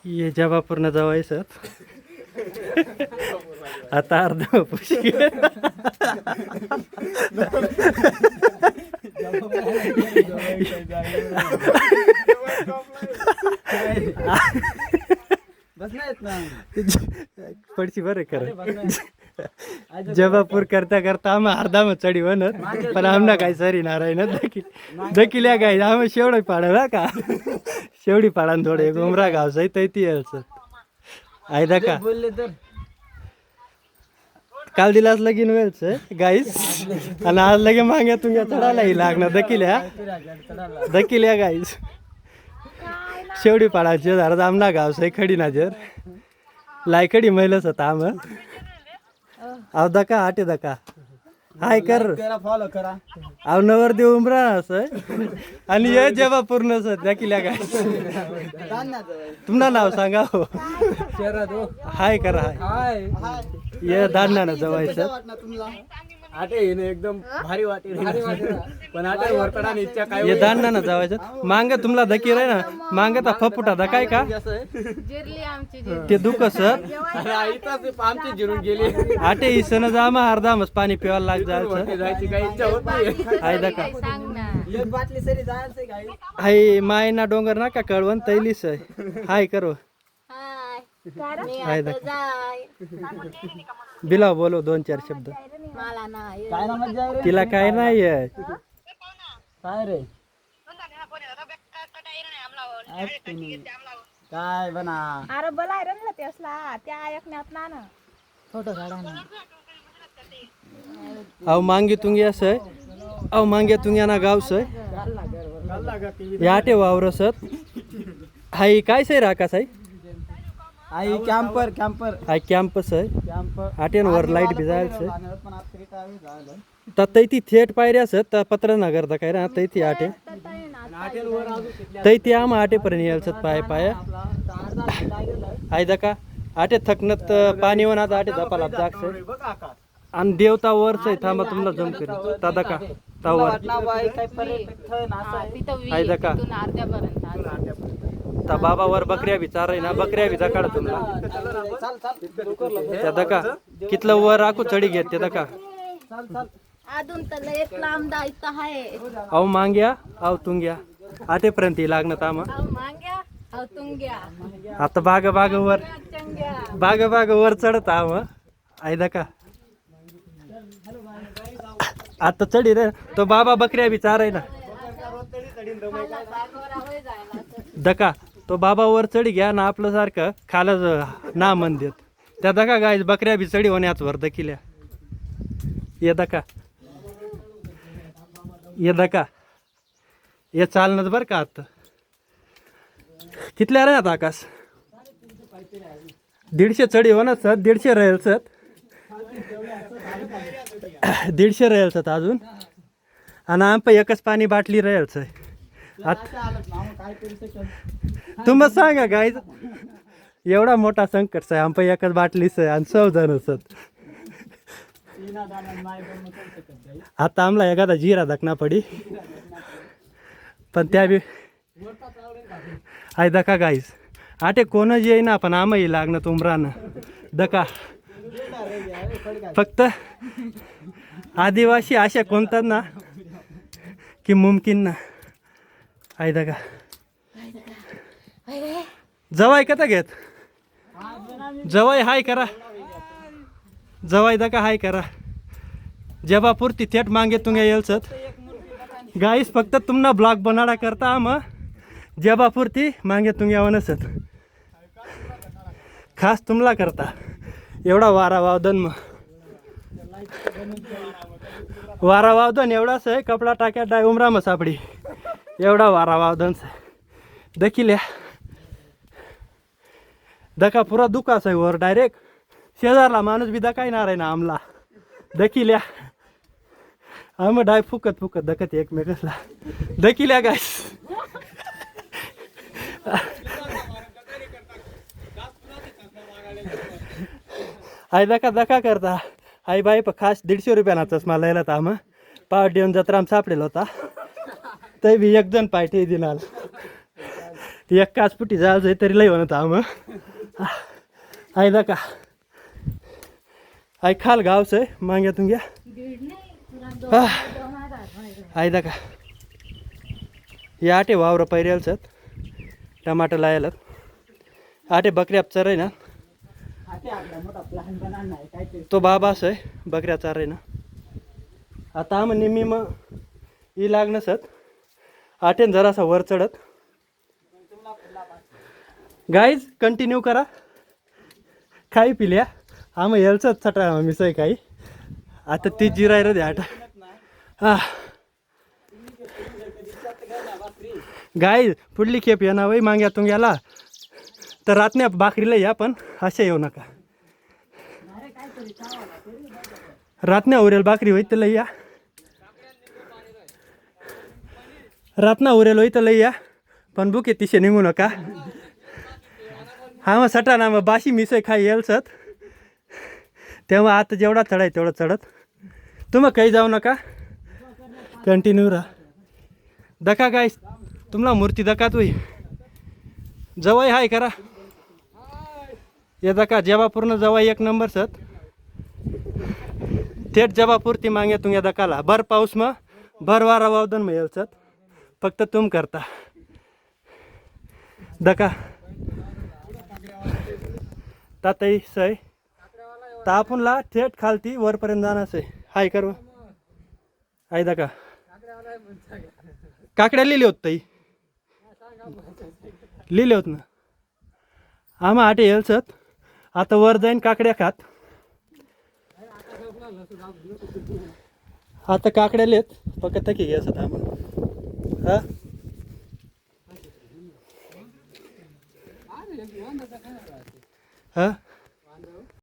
ये जेव्हा पूर्ण जवायचं आता अर्धा पुशी पडची बरं खरं जबापूर करता करता आम्ही अर्धा मग चढी म्हणत पण आमना काही सरी नारायण दखिल्या काय आम्ही शेवडी पाडा का शेवडी पाडान थोडे गुमरा गावसाई तैती यायचं आयदा का बोलले तर काल दिलास लगीन वेळच गाईस आणि आज लगे मागे तुमच्या चढायलाही लागणार दखिल्या गाईस शेवडी पाडायचे जरा आमना गावसाई खडी नाजर लायकडी महिलाच होता आम अव दका आटे दका हाय कर फॉलो करा अव नवर देव उमरा असं आणि ये जेव्हा पूर्ण सध्या किल्या काय तुमना नाव सांगा हो हाय करा हाय ये दांडा जवायचं आटे एकदम भारी वाटे पण आटे वरकडा इच्छा काय ये दांडा ना जवायचं मांग तुमला धकीर आहे ना मांग ता फपुटा धकाय का ते दुख सर आमची जिरून गेली आटे इसनं जा मग अर्धा मस पाणी पिवायला लाग जायचं जायची काही इच्छा होत नाही हाय दका एक बाटली सरी जायचं काय हाय मायना डोंगर ना का कळवण तैलीस हाय करो हाय दका बिला बोलो 2-4 शब्द काय ना मजा आहे रे तिला काय नाही काय रे काय बना अरे बोलाय रंगला ते असला त्या ऐकण्यात ना फोटो काढा ना अव मांगी तुंगी असं अव मांगे तुंग्या ना गावस याटे वावरसत हाय काय सै राकास आहे आई कॅम्पर कॅम्पर हाय कॅम्पस आहे कॅम्पर आटेन वर लाईट भिजायचं तर तैती थेट पायऱ्या असत तर पत्र नगर दा काय रा तैती आटे तैती आम आटेपर्यंत यायचं पाय पाय हाय दका आटे थकनत पाणी होणार आटे दपाला जागस आणि देवता वरच आहे थांबा तुम्हाला जम करी दादा का तावर हाय दका ता बाबा वर बकऱ्या बी चार ना बकऱ्या बी दकाड तुम्हाला त्या दका कितलं वर राखू चढी घेत ते दका अजून तर एक लांब जायचं आहे अव मांग्या अव तुंग्या आटेपर्यंत लागणं तामा मांग्या अहो तुंग्या आता बाग वर चंग्या बाग वर चढत आव आय दका आता चढी रे तो बाबा बकऱ्या बी चार आहे ना दका तो बाबा वर चढी घ्या ना आपलं सारखं खालच ना मन देत त्या दका गाय बकऱ्या बी चढी होण्याच वर दकिल्या ये दका ये दका ये चालणंच बरं का आता कितल्या रे आता आकाश 150 चढी हो ना सर 150 राहील सर 150 राहील सर अजून आणि आम एकच पाणी बाटली राहील सर आता तुम्ही सांगा गाय एवढा मोठा संकट आहे आम एकच बाटलीच आहे आणि 100 जण सत आता आमला एखादा जिरा दखना पडी पण त्या बी आय दका गाईस आटे कोणच येईना पण आमही लागणं तुमरानं दका फक्त आदिवासी अशा कोणतात ना की मुमकिन ना आय दका जवाय कथा घेत जवाय हाय करा जवाय दका हाय करा जबापुरती थेट मागे तुंगे येलसत गाईस फक्त तुम्हाला ब्लॉग बनाडा करता आम जबापुरती मागे तुंग्या वनसत खास तुम्हाला करता एवढा वारा वावदन मग वारा वावदन एवढाच आहे कपडा टाक्या डाय उमरा मग सापडी एवढा वारा वावदन दखिल्या दका पुरा दुखास आहे वर डायरेक्ट शेजारला माणूस बी दकायणार आहे ना आमला दखिल्या आम्ही डाय फुकत दखत एकमेकसला दखिल्या गाय आई दका करता आई बाई खास 150 रुपयाना चष्मा लिहिला तर आम्ही पावट देऊन जत्रा सापडेल होता ते बी एक जण पायटे दिनाल एक काचपुटी जायचं तरी लय म्हणत आम आयदा का आई खाल गावच आहे मांग्यातून घ्या आयदा का हे आटे वावर पैरेलच टमाटर लायलात आटे बकऱ्या चर आहे ना तो बाबास आहे बकऱ्या चार आहे ना आता आम नेहमी मग ही लागणंसत आटेन जरासा वर चढत गाईज कंटिन्यू करा काही पिल्या आम यायचंच चटा मिसळ काही आता ती जिरायला द्या आटा हा गाईज पुढली खेप येणार वय मांग्यातून गेला तर रातण्या भाकरीला या पण अशा येऊ नका रातण्या उरेल भाकरी होई तर लई या रातना उरेल होई तर लई या पण बुके तिशे निघू नका हा मग सटा ना मग बाशी मिसळ खाई येलसत तेव्हा आता जेवढा चढाय तेवढा चढत तुम्ही काही जाऊ नका कंटिन्यू राहा दका काय तुम्हाला मूर्ती दकात होई जवाई हाय करा ये दका जबापूर्ण जवाई एक नंबर सत थेट जबापूर ती मागे तुंग्या दकाला भर पाऊस मग भर वारा वावदन मग येलसत फक्त तुम करता दका तातई सय तापूनला थेट खालती वरपर्यंत जाणार आहे हाय कर हाय दका काकड्या लिहिले होत ताई लिहिले होत ना आम्हा आटे येलसत आता वर जाईन काकड्या खात आता काकड्या लेत फक्त की घ्यायचं आम्हाला हा हा